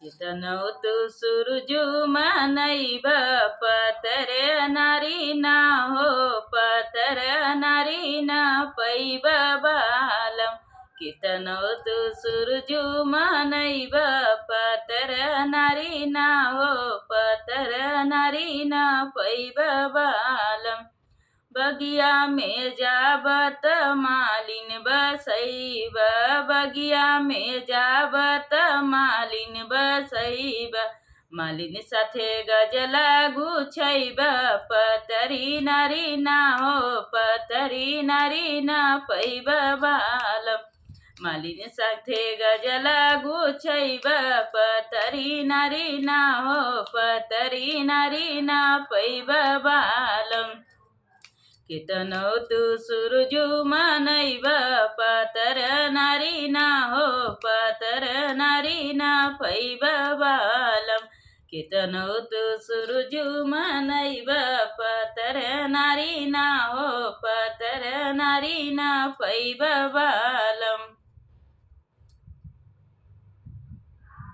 कितनौतु सुरजु मनैब पतर नारी ना हो पतर नारी ना पैब बालम। कितनौतु सुरजु मनैब पतर नारी ना हो पतर नारी ना पैब बालम। बगिया में जाबत मालिन बसैब बगिया में जाबत मालिन बसैब। मालिन साथे गजला गुछैब पतरी नारी ना हो पतरी नारी ना पैब बालम। मालिन साथे गजला गुछैब पतरी नारी ना हो पतरी नारी ना पैब बालम। कितनौतु सुरजु मनैब पतर नारी ना हो पतर नारी ना पैब बालम। कितनौतु सुरजु मनैब पतर नारी ना हो पतर नारी ना पैब बालम।